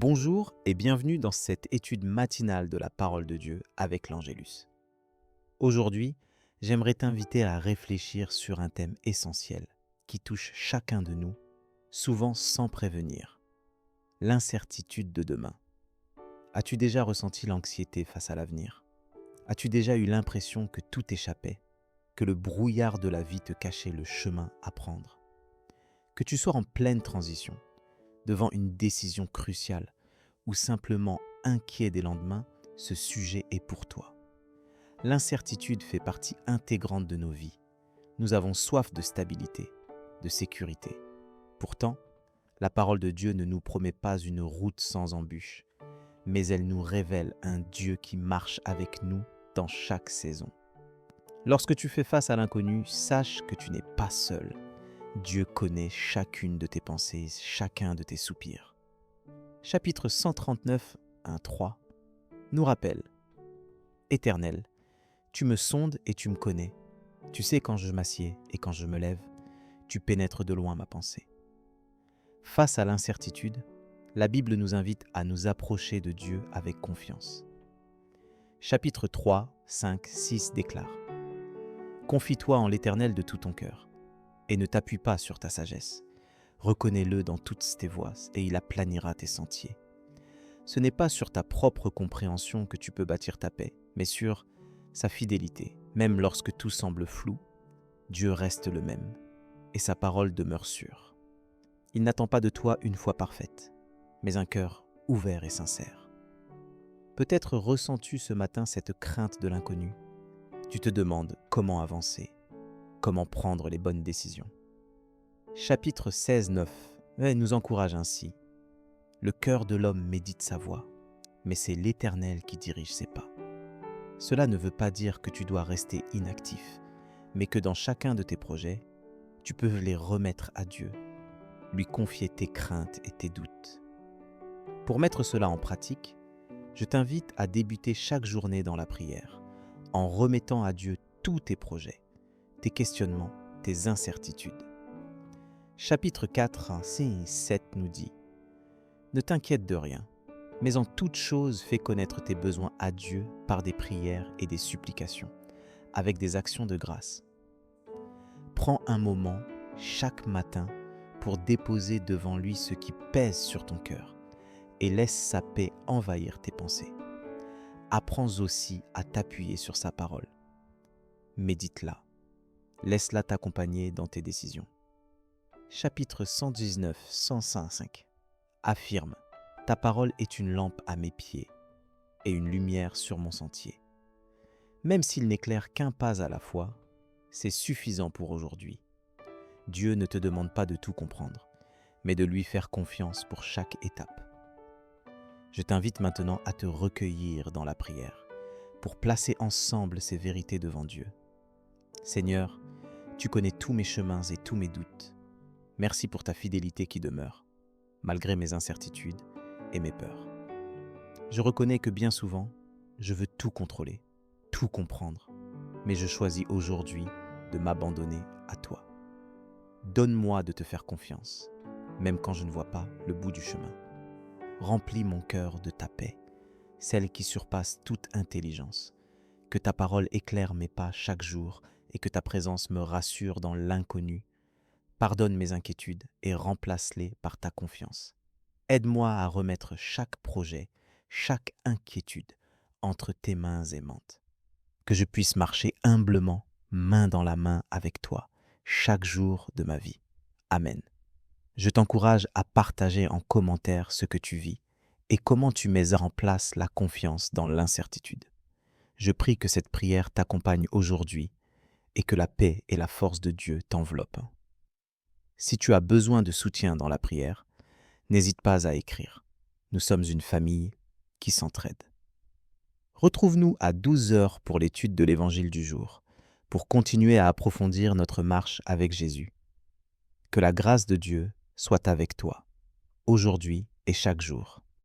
Bonjour et bienvenue dans cette étude matinale de la parole de Dieu avec l'Angélus. Aujourd'hui, j'aimerais t'inviter à réfléchir sur un thème essentiel qui touche chacun de nous, souvent sans prévenir: l'incertitude de demain. As-tu déjà ressenti l'anxiété face à l'avenir? As-tu déjà eu l'impression que tout échappait, que le brouillard de la vie te cachait le chemin à prendre? Que tu sois en pleine transition, devant une décision cruciale, ou simplement inquiet des lendemains, ce sujet est pour toi. L'incertitude fait partie intégrante de nos vies. Nous avons soif de stabilité, de sécurité. Pourtant, la parole de Dieu ne nous promet pas une route sans embûches, mais elle nous révèle un Dieu qui marche avec nous dans chaque saison. Lorsque tu fais face à l'inconnu, sache que tu n'es pas seul. Dieu connaît chacune de tes pensées, chacun de tes soupirs. Chapitre 139, 1-3 nous rappelle: Éternel, tu me sondes et tu me connais. Tu sais quand je m'assieds et quand je me lève. Tu pénètres de loin ma pensée. Face à l'incertitude, la Bible nous invite à nous approcher de Dieu avec confiance. Chapitre 3, 5, 6 déclare: Confie-toi en l'Éternel de tout ton cœur, et ne t'appuie pas sur ta sagesse. Reconnais-le dans toutes tes voies, et il aplanira tes sentiers. Ce n'est pas sur ta propre compréhension que tu peux bâtir ta paix, mais sur sa fidélité. Même lorsque tout semble flou, Dieu reste le même, et sa parole demeure sûre. Il n'attend pas de toi une foi parfaite, mais un cœur ouvert et sincère. Peut-être ressens-tu ce matin cette crainte de l'inconnu. Tu te demandes comment avancer, comment prendre les bonnes décisions. Chapitre 16, 9 nous encourage ainsi: Le cœur de l'homme médite sa voie, mais c'est l'Éternel qui dirige ses pas. Cela ne veut pas dire que tu dois rester inactif, mais que dans chacun de tes projets, tu peux les remettre à Dieu, lui confier tes craintes et tes doutes. Pour mettre cela en pratique, je t'invite à débuter chaque journée dans la prière, en remettant à Dieu tous tes projets, tes questionnements, tes incertitudes. Chapitre 4, 6 et 7 nous dit: Ne t'inquiète de rien, mais en toute chose fais connaître tes besoins à Dieu par des prières et des supplications, avec des actions de grâce. Prends un moment chaque matin pour déposer devant lui ce qui pèse sur ton cœur et laisse sa paix envahir tes pensées. Apprends aussi à t'appuyer sur sa parole. Médite-la. Laisse-la t'accompagner dans tes décisions. Chapitre 119, 105 affirme: Ta parole est une lampe à mes pieds et une lumière sur mon sentier. Même s'il n'éclaire qu'un pas à la fois, c'est suffisant pour aujourd'hui. Dieu ne te demande pas de tout comprendre, mais de lui faire confiance pour chaque étape. Je t'invite maintenant à te recueillir dans la prière pour placer ensemble ces vérités devant Dieu. Seigneur, tu connais tous mes chemins et tous mes doutes. Merci pour ta fidélité qui demeure, malgré mes incertitudes et mes peurs. Je reconnais que bien souvent, je veux tout contrôler, tout comprendre, mais je choisis aujourd'hui de m'abandonner à toi. Donne-moi de te faire confiance, même quand je ne vois pas le bout du chemin. Remplis mon cœur de ta paix, celle qui surpasse toute intelligence. Que ta parole éclaire mes pas chaque jour et que ta présence me rassure dans l'inconnu. Pardonne mes inquiétudes et remplace-les par ta confiance. Aide-moi à remettre chaque projet, chaque inquiétude entre tes mains aimantes. Que je puisse marcher humblement, main dans la main avec toi, chaque jour de ma vie. Amen. Je t'encourage à partager en commentaire ce que tu vis et comment tu mets en place la confiance dans l'incertitude. Je prie que cette prière t'accompagne aujourd'hui et que la paix et la force de Dieu t'enveloppent. Si tu as besoin de soutien dans la prière, n'hésite pas à écrire. Nous sommes une famille qui s'entraide. Retrouve-nous à 12 heures pour l'étude de l'Évangile du jour, pour continuer à approfondir notre marche avec Jésus. Que la grâce de Dieu soit avec toi, aujourd'hui et chaque jour.